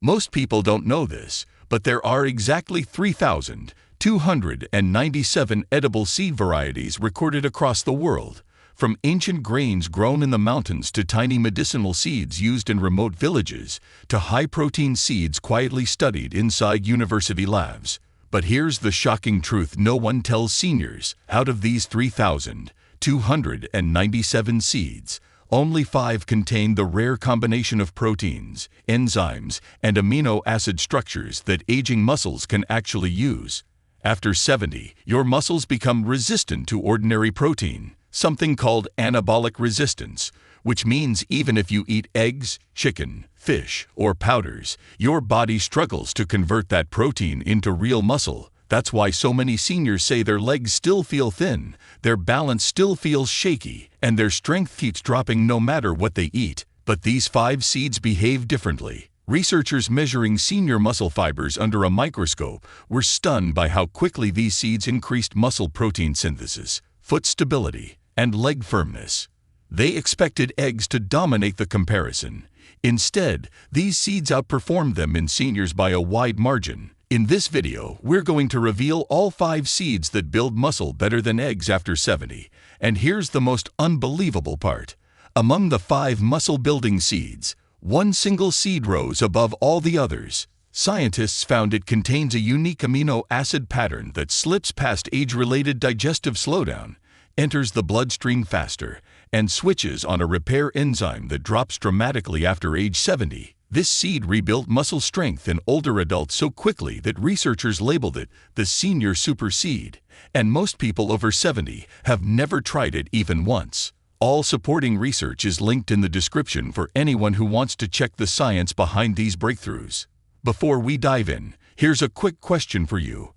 Most people don't know this, but there are exactly 3,297 edible seed varieties recorded across the world, from ancient grains grown in the mountains to tiny medicinal seeds used in remote villages, to high-protein seeds quietly studied inside university labs. But here's the shocking truth no one tells seniors. Out of these 3,297 seeds, only 5 contain the rare combination of proteins, enzymes, and amino acid structures that aging muscles can actually use. After 70, your muscles become resistant to ordinary protein, something called anabolic resistance, which means even if you eat eggs, chicken, fish, or powders, your body struggles to convert that protein into real muscle. That's why so many seniors say their legs still feel thin, their balance still feels shaky, and their strength keeps dropping no matter what they eat. But these 5 seeds behave differently. Researchers measuring senior muscle fibers under a microscope were stunned by how quickly these seeds increased muscle protein synthesis, foot stability, and leg firmness. They expected eggs to dominate the comparison. Instead, these seeds outperformed them in seniors by a wide margin. In this video, we're going to reveal all 5 seeds that build muscle better than eggs after 70. And here's the most unbelievable part. Among the 5 muscle-building seeds, one single seed rose above all the others. Scientists found it contains a unique amino acid pattern that slips past age-related digestive slowdown, enters the bloodstream faster, and switches on a repair enzyme that drops dramatically after age 70. This seed rebuilt muscle strength in older adults so quickly that researchers labeled it the senior super seed, and most people over 70 have never tried it even once. All supporting research is linked in the description for anyone who wants to check the science behind these breakthroughs. Before we dive in, here's a quick question for you.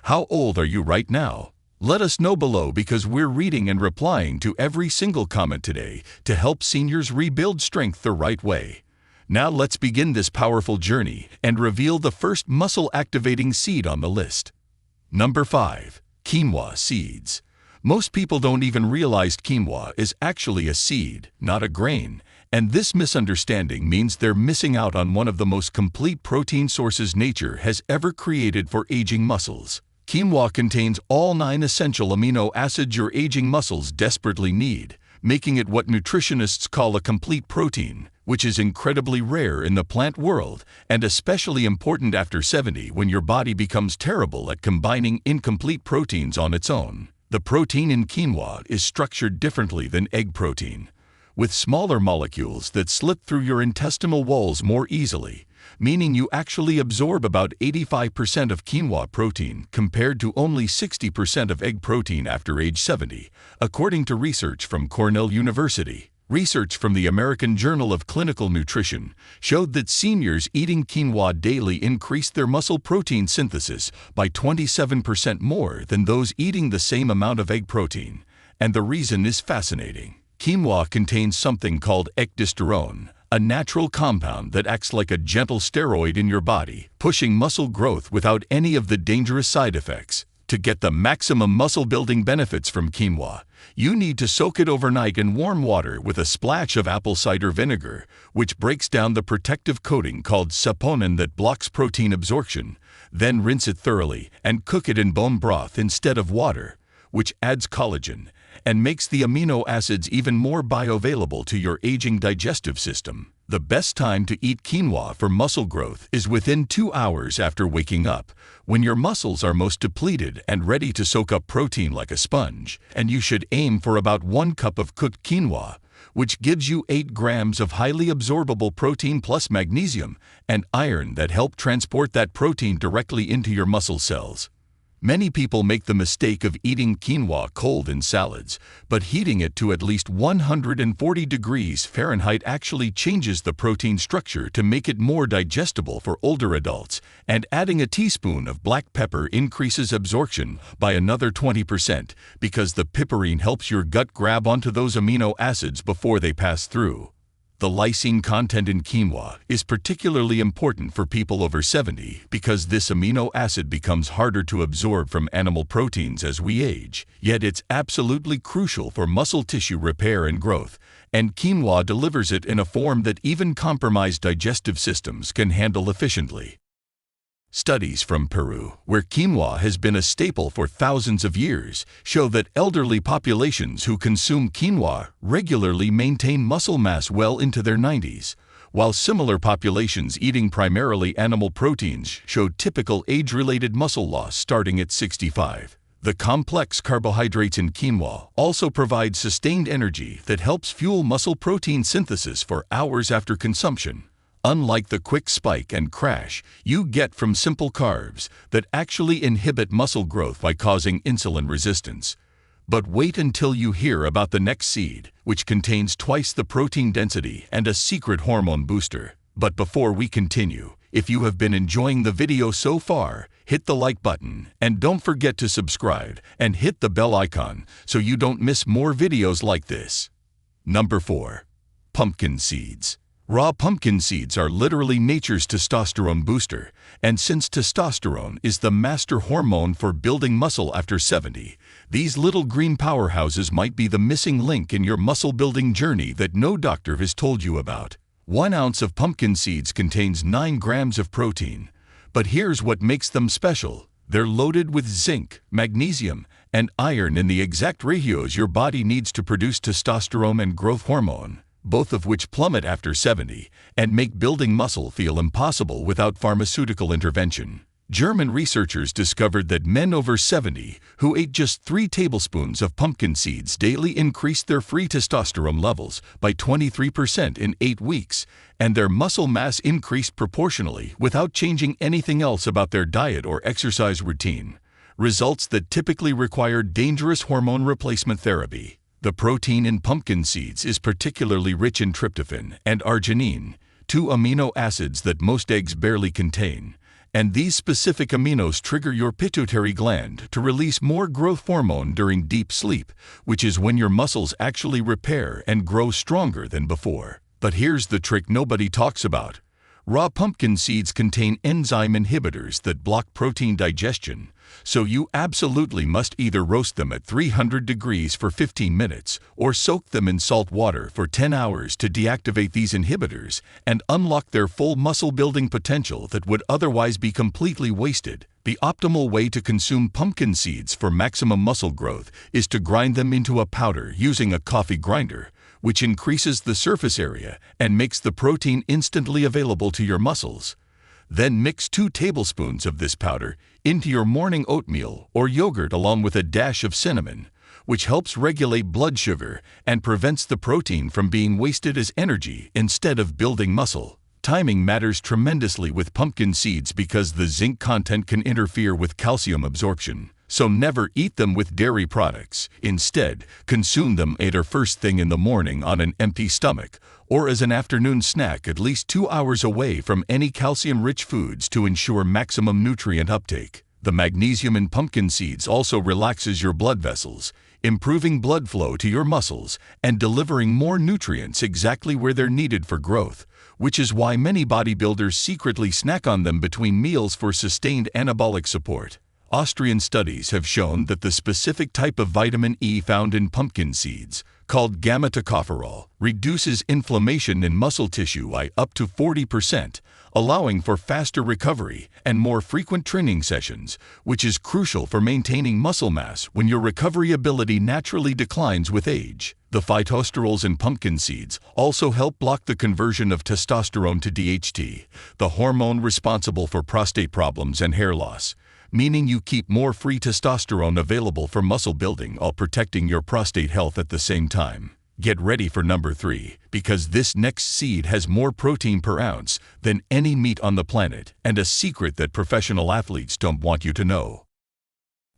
How old are you right now? Let us know below because we're reading and replying to every single comment today to help seniors rebuild strength the right way. Now let's begin this powerful journey and reveal the first muscle-activating seed on the list. Number 5. Quinoa seeds. Most people don't even realize quinoa is actually a seed, not a grain, and this misunderstanding means they're missing out on one of the most complete protein sources nature has ever created for aging muscles. Quinoa contains all 9 essential amino acids your aging muscles desperately need, making it what nutritionists call a complete protein, which is incredibly rare in the plant world and especially important after 70 when your body becomes terrible at combining incomplete proteins on its own. The protein in quinoa is structured differently than egg protein, with smaller molecules that slip through your intestinal walls more easily, meaning you actually absorb about 85% of quinoa protein compared to only 60% of egg protein after age 70, according to research from Cornell University. Research from the American Journal of Clinical Nutrition showed that seniors eating quinoa daily increased their muscle protein synthesis by 27% more than those eating the same amount of egg protein. And the reason is fascinating. Quinoa contains something called ecdysterone, a natural compound that acts like a gentle steroid in your body, pushing muscle growth without any of the dangerous side effects. To get the maximum muscle-building benefits from quinoa, you need to soak it overnight in warm water with a splash of apple cider vinegar, which breaks down the protective coating called saponin that blocks protein absorption. Then rinse it thoroughly and cook it in bone broth instead of water, which adds collagen and makes the amino acids even more bioavailable to your aging digestive system. The best time to eat quinoa for muscle growth is within 2 hours after waking up, when your muscles are most depleted and ready to soak up protein like a sponge, and you should aim for about 1 cup of cooked quinoa, which gives you 8 grams of highly absorbable protein plus magnesium and iron that help transport that protein directly into your muscle cells. Many people make the mistake of eating quinoa cold in salads, but heating it to at least 140 degrees Fahrenheit actually changes the protein structure to make it more digestible for older adults, and adding a teaspoon of black pepper increases absorption by another 20% because the piperine helps your gut grab onto those amino acids before they pass through. The lysine content in quinoa is particularly important for people over 70 because this amino acid becomes harder to absorb from animal proteins as we age, yet it's absolutely crucial for muscle tissue repair and growth, and quinoa delivers it in a form that even compromised digestive systems can handle efficiently. Studies from Peru, where quinoa has been a staple for thousands of years, show that elderly populations who consume quinoa regularly maintain muscle mass well into their 90s, while similar populations eating primarily animal proteins show typical age-related muscle loss starting at 65. The complex carbohydrates in quinoa also provide sustained energy that helps fuel muscle protein synthesis for hours after consumption, unlike the quick spike and crash you get from simple carbs that actually inhibit muscle growth by causing insulin resistance. But wait until you hear about the next seed, which contains twice the protein density and a secret hormone booster. But before we continue, if you have been enjoying the video so far, hit the like button and don't forget to subscribe and hit the bell icon so you don't miss more videos like this. Number 4. Pumpkin seeds. Raw pumpkin seeds are literally nature's testosterone booster, and since testosterone is the master hormone for building muscle after 70, these little green powerhouses might be the missing link in your muscle-building journey that no doctor has told you about. 1 ounce of pumpkin seeds contains 9 grams of protein, but here's what makes them special. They're loaded with zinc, magnesium, and iron in the exact ratios your body needs to produce testosterone and growth hormone, both of which plummet after 70 and make building muscle feel impossible without pharmaceutical intervention. German researchers discovered that men over 70 who ate just 3 tablespoons of pumpkin seeds daily increased their free testosterone levels by 23% in 8 weeks, and their muscle mass increased proportionally without changing anything else about their diet or exercise routine, results that typically require dangerous hormone replacement therapy. The protein in pumpkin seeds is particularly rich in tryptophan and arginine, 2 amino acids that most eggs barely contain, and these specific aminos trigger your pituitary gland to release more growth hormone during deep sleep, which is when your muscles actually repair and grow stronger than before. But here's the trick nobody talks about. Raw pumpkin seeds contain enzyme inhibitors that block protein digestion, so you absolutely must either roast them at 300 degrees for 15 minutes or soak them in salt water for 10 hours to deactivate these inhibitors and unlock their full muscle-building potential that would otherwise be completely wasted. The optimal way to consume pumpkin seeds for maximum muscle growth is to grind them into a powder using a coffee grinder, which increases the surface area and makes the protein instantly available to your muscles. Then mix 2 tablespoons of this powder into your morning oatmeal or yogurt along with a dash of cinnamon, which helps regulate blood sugar and prevents the protein from being wasted as energy instead of building muscle. Timing matters tremendously with pumpkin seeds because the zinc content can interfere with calcium absorption. So never eat them with dairy products. Instead, consume them either first thing in the morning on an empty stomach or as an afternoon snack at least 2 hours away from any calcium-rich foods to ensure maximum nutrient uptake. The magnesium in pumpkin seeds also relaxes your blood vessels, improving blood flow to your muscles and delivering more nutrients exactly where they're needed for growth, which is why many bodybuilders secretly snack on them between meals for sustained anabolic support. Austrian studies have shown that the specific type of vitamin E found in pumpkin seeds, called gamma-tocopherol, reduces inflammation in muscle tissue by up to 40%, allowing for faster recovery and more frequent training sessions, which is crucial for maintaining muscle mass when your recovery ability naturally declines with age. The phytosterols in pumpkin seeds also help block the conversion of testosterone to DHT, the hormone responsible for prostate problems and hair loss, meaning you keep more free testosterone available for muscle building while protecting your prostate health at the same time. Get ready for number 3, because this next seed has more protein per ounce than any meat on the planet, and a secret that professional athletes don't want you to know.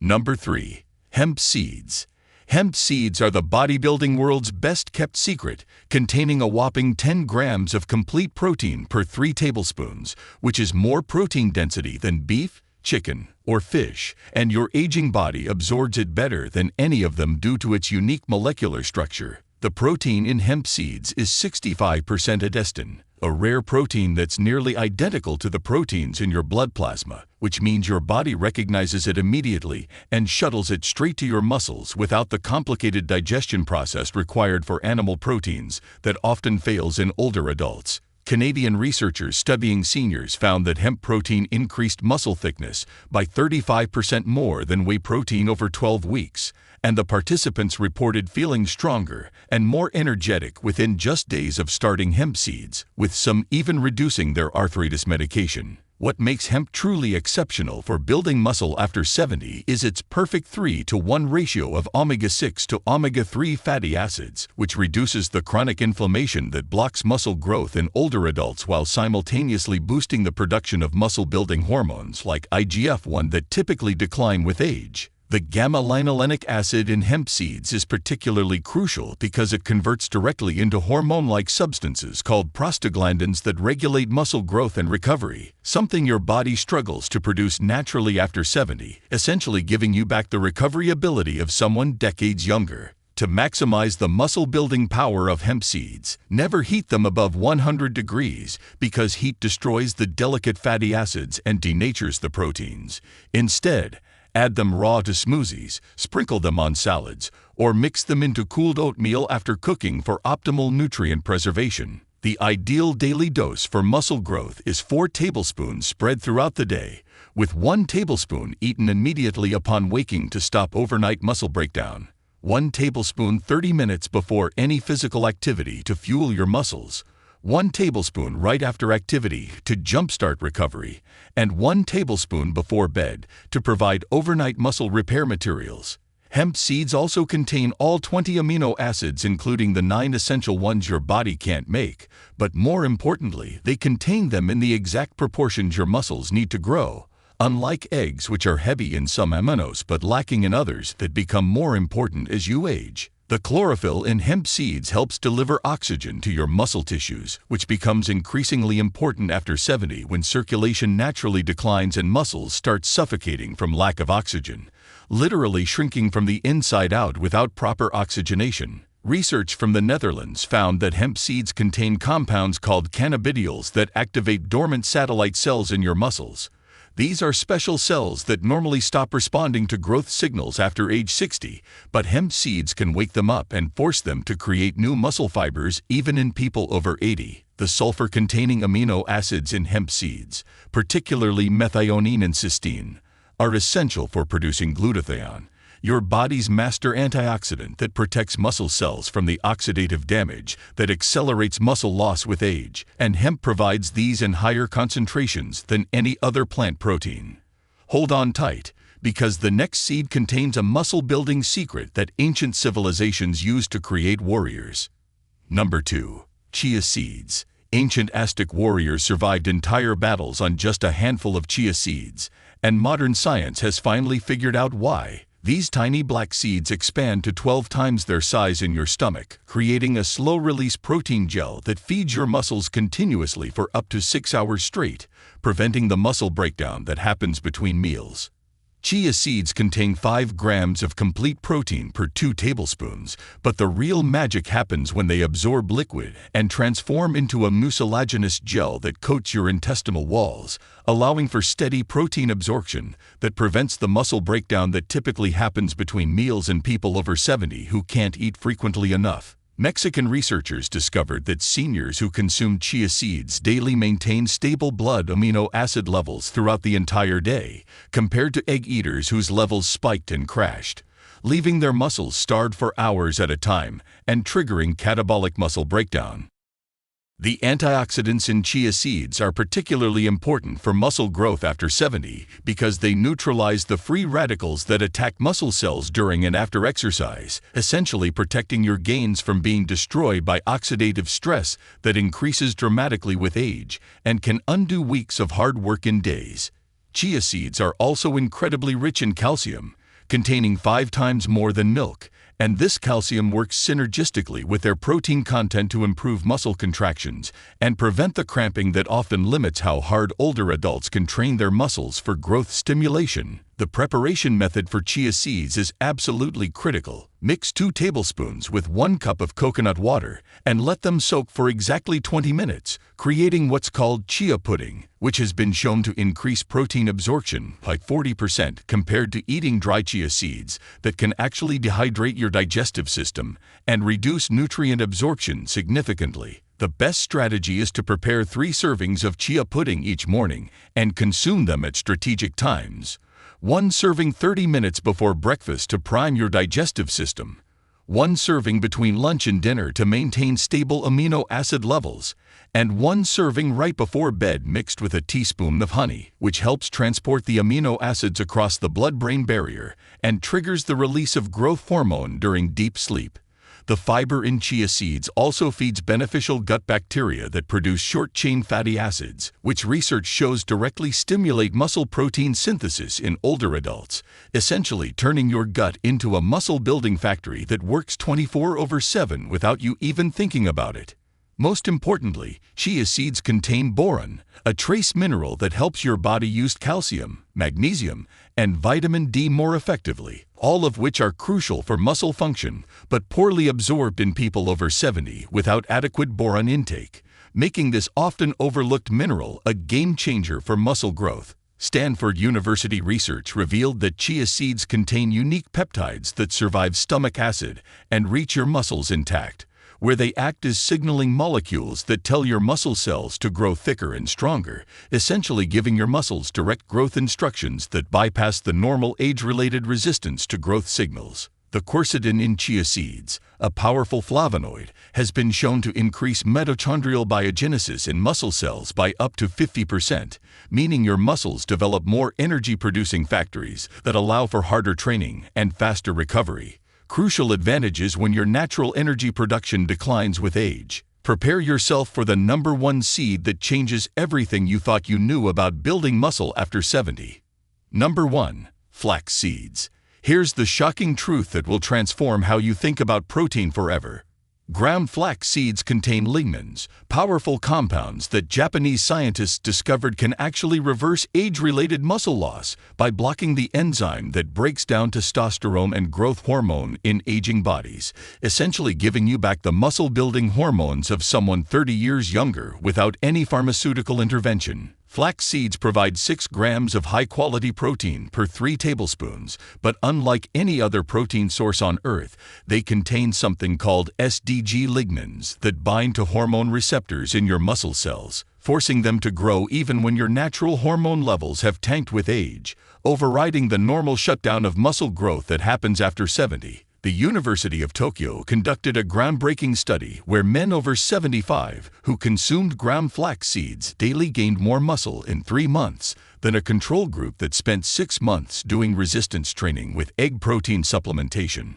Number 3. Hemp seeds. Hemp seeds are the bodybuilding world's best-kept secret, containing a whopping 10 grams of complete protein per 3 tablespoons, which is more protein density than beef, chicken, or fish, and your aging body absorbs it better than any of them due to its unique molecular structure. The protein in hemp seeds is 65% digestion, a rare protein that's nearly identical to the proteins in your blood plasma, which means your body recognizes it immediately and shuttles it straight to your muscles without the complicated digestion process required for animal proteins that often fails in older adults. Canadian researchers studying seniors found that hemp protein increased muscle thickness by 35% more than whey protein over 12 weeks, and the participants reported feeling stronger and more energetic within just days of starting hemp seeds, with some even reducing their arthritis medication. What makes hemp truly exceptional for building muscle after 70 is its perfect 3-to-1 ratio of omega-6 to omega-3 fatty acids, which reduces the chronic inflammation that blocks muscle growth in older adults while simultaneously boosting the production of muscle-building hormones like IGF-1 that typically decline with age. The gamma-linolenic acid in hemp seeds is particularly crucial because it converts directly into hormone-like substances called prostaglandins that regulate muscle growth and recovery, something your body struggles to produce naturally after 70, essentially giving you back the recovery ability of someone decades younger. To maximize the muscle-building power of hemp seeds, never heat them above 100 degrees because heat destroys the delicate fatty acids and denatures the proteins. Instead, add them raw to smoothies, sprinkle them on salads, or mix them into cooled oatmeal after cooking for optimal nutrient preservation. The ideal daily dose for muscle growth is 4 tablespoons spread throughout the day, with 1 tablespoon eaten immediately upon waking to stop overnight muscle breakdown. 1 tablespoon 30 minutes before any physical activity to fuel your muscles. 1 tablespoon right after activity to jumpstart recovery, and 1 tablespoon before bed to provide overnight muscle repair materials. Hemp seeds also contain all 20 amino acids, including the 9 essential ones your body can't make, but more importantly, they contain them in the exact proportions your muscles need to grow. Unlike eggs, which are heavy in some aminos but lacking in others that become more important as you age. The chlorophyll in hemp seeds helps deliver oxygen to your muscle tissues, which becomes increasingly important after 70 when circulation naturally declines and muscles start suffocating from lack of oxygen, literally shrinking from the inside out without proper oxygenation. Research from the Netherlands found that hemp seeds contain compounds called cannabidiols that activate dormant satellite cells in your muscles. These are special cells that normally stop responding to growth signals after age 60, but hemp seeds can wake them up and force them to create new muscle fibers even in people over 80. The sulfur-containing amino acids in hemp seeds, particularly methionine and cysteine, are essential for producing glutathione, your body's master antioxidant that protects muscle cells from the oxidative damage that accelerates muscle loss with age, and hemp provides these in higher concentrations than any other plant protein. Hold on tight, because the next seed contains a muscle-building secret that ancient civilizations used to create warriors. Number 2. Chia seeds. Ancient Aztec warriors survived entire battles on just a handful of chia seeds, and modern science has finally figured out why. These tiny black seeds expand to 12 times their size in your stomach, creating a slow-release protein gel that feeds your muscles continuously for up to 6 hours straight, preventing the muscle breakdown that happens between meals. Chia seeds contain 5 grams of complete protein per 2 tablespoons, but the real magic happens when they absorb liquid and transform into a mucilaginous gel that coats your intestinal walls, allowing for steady protein absorption that prevents the muscle breakdown that typically happens between meals in people over 70 who can't eat frequently enough. Mexican researchers discovered that seniors who consume chia seeds daily maintain stable blood amino acid levels throughout the entire day, compared to egg eaters whose levels spiked and crashed, leaving their muscles starved for hours at a time and triggering catabolic muscle breakdown. The antioxidants in chia seeds are particularly important for muscle growth after 70 because they neutralize the free radicals that attack muscle cells during and after exercise, essentially protecting your gains from being destroyed by oxidative stress that increases dramatically with age and can undo weeks of hard work in days. Chia seeds are also incredibly rich in calcium, containing 5 times more than milk, And this calcium works synergistically with their protein content to improve muscle contractions and prevent the cramping that often limits how hard older adults can train their muscles for growth stimulation. The preparation method for chia seeds is absolutely critical. Mix 2 tablespoons with 1 cup of coconut water and let them soak for exactly 20 minutes, creating what's called chia pudding, which has been shown to increase protein absorption by 40% compared to eating dry chia seeds that can actually dehydrate your digestive system and reduce nutrient absorption significantly. The best strategy is to prepare 3 servings of chia pudding each morning and consume them at strategic times. 1 serving 30 minutes before breakfast to prime your digestive system. 1 serving between lunch and dinner to maintain stable amino acid levels. And 1 serving right before bed mixed with a teaspoon of honey, which helps transport the amino acids across the blood-brain barrier and triggers the release of growth hormone during deep sleep. The fiber in chia seeds also feeds beneficial gut bacteria that produce short-chain fatty acids, which research shows directly stimulate muscle protein synthesis in older adults, essentially turning your gut into a muscle-building factory that works 24/7 without you even thinking about it. Most importantly, chia seeds contain boron, a trace mineral that helps your body use calcium, magnesium, and vitamin D more effectively, all of which are crucial for muscle function, but poorly absorbed in people over 70 without adequate boron intake, making this often overlooked mineral a game changer for muscle growth. Stanford University research revealed that chia seeds contain unique peptides that survive stomach acid and reach your muscles intact, where they act as signaling molecules that tell your muscle cells to grow thicker and stronger, essentially giving your muscles direct growth instructions that bypass the normal age-related resistance to growth signals. The quercetin in chia seeds, a powerful flavonoid, has been shown to increase mitochondrial biogenesis in muscle cells by up to 50%, meaning your muscles develop more energy-producing factories that allow for harder training and faster recovery. Crucial advantages when your natural energy production declines with age. Prepare yourself for the #1 seed that changes everything you thought you knew about building muscle after 70. Number 1. Flax seeds. Here's the shocking truth that will transform how you think about protein forever. Ground flax seeds contain lignans, powerful compounds that Japanese scientists discovered can actually reverse age-related muscle loss by blocking the enzyme that breaks down testosterone and growth hormone in aging bodies, essentially giving you back the muscle-building hormones of someone 30 years younger without any pharmaceutical intervention. Flax seeds provide 6 grams of high-quality protein per 3 tablespoons, but unlike any other protein source on Earth, they contain something called SDG lignans that bind to hormone receptors in your muscle cells, forcing them to grow even when your natural hormone levels have tanked with age, overriding the normal shutdown of muscle growth that happens after 70. The University of Tokyo conducted a groundbreaking study where men over 75 who consumed ground flax seeds daily gained more muscle in 3 months than a control group that spent 6 months doing resistance training with egg protein supplementation,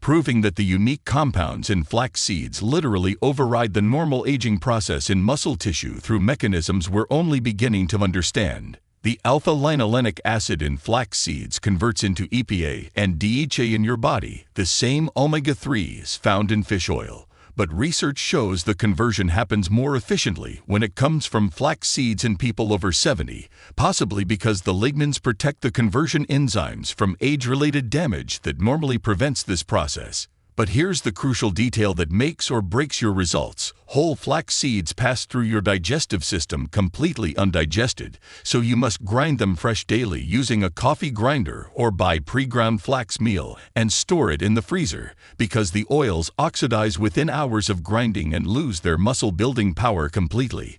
proving that the unique compounds in flax seeds literally override the normal aging process in muscle tissue through mechanisms we're only beginning to understand. The alpha-linolenic acid in flax seeds converts into EPA and DHA in your body, the same omega-3s found in fish oil. But research shows the conversion happens more efficiently when it comes from flax seeds in people over 70, possibly because the lignans protect the conversion enzymes from age-related damage that normally prevents this process. But here's the crucial detail that makes or breaks your results. Whole flax seeds pass through your digestive system completely undigested, so you must grind them fresh daily using a coffee grinder or buy pre-ground flax meal and store it in the freezer, because the oils oxidize within hours of grinding and lose their muscle-building power completely.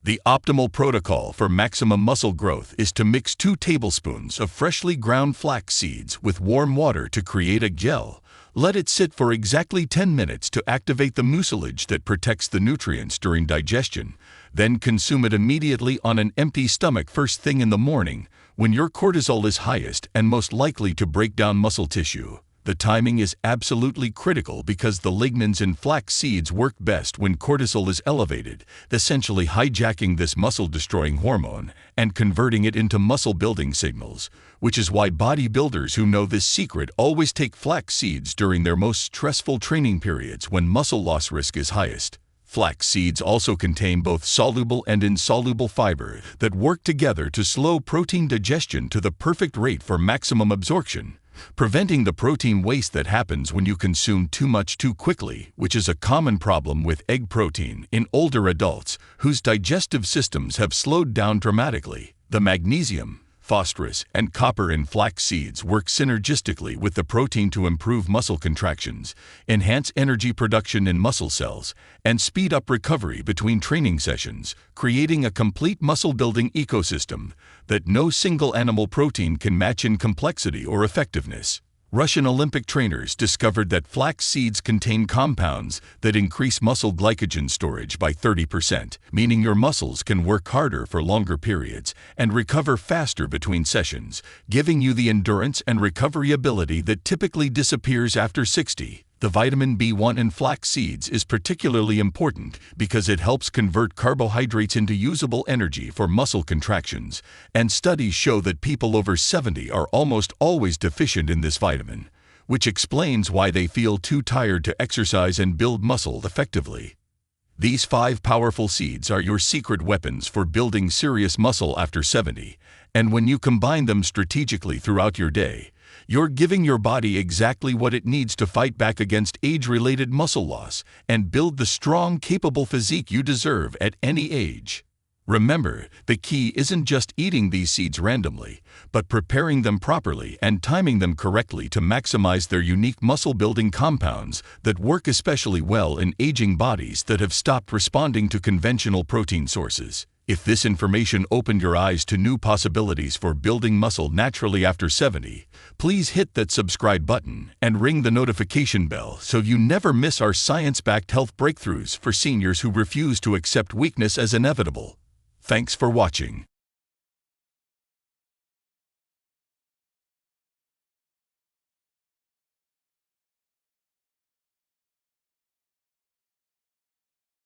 The optimal protocol for maximum muscle growth is to mix 2 tablespoons of freshly ground flax seeds with warm water to create a gel. Let it sit for exactly 10 minutes to activate the mucilage that protects the nutrients during digestion. Then consume it immediately on an empty stomach first thing in the morning, when your cortisol is highest and most likely to break down muscle tissue. The timing is absolutely critical because the lignans in flax seeds work best when cortisol is elevated, essentially hijacking this muscle-destroying hormone and converting it into muscle-building signals, which is why bodybuilders who know this secret always take flax seeds during their most stressful training periods when muscle loss risk is highest. Flax seeds also contain both soluble and insoluble fiber that work together to slow protein digestion to the perfect rate for maximum absorption, preventing the protein waste that happens when you consume too much too quickly, which is a common problem with egg protein in older adults whose digestive systems have slowed down dramatically. The magnesium, phosphorus, and copper in flax seeds work synergistically with the protein to improve muscle contractions, enhance energy production in muscle cells, and speed up recovery between training sessions, creating a complete muscle-building ecosystem that no single animal protein can match in complexity or effectiveness. Russian Olympic trainers discovered that flax seeds contain compounds that increase muscle glycogen storage by 30%, meaning your muscles can work harder for longer periods and recover faster between sessions, giving you the endurance and recovery ability that typically disappears after 60. The vitamin B1 in flax seeds is particularly important because it helps convert carbohydrates into usable energy for muscle contractions, and studies show that people over 70 are almost always deficient in this vitamin, which explains why they feel too tired to exercise and build muscle effectively. These 5 powerful seeds are your secret weapons for building serious muscle after 70, and when you combine them strategically throughout your day, you're giving your body exactly what it needs to fight back against age-related muscle loss and build the strong, capable physique you deserve at any age. Remember, the key isn't just eating these seeds randomly, but preparing them properly and timing them correctly to maximize their unique muscle-building compounds that work especially well in aging bodies that have stopped responding to conventional protein sources. If this information opened your eyes to new possibilities for building muscle naturally after 70, please hit that subscribe button and ring the notification bell so you never miss our science-backed health breakthroughs for seniors who refuse to accept weakness as inevitable. Thanks for watching.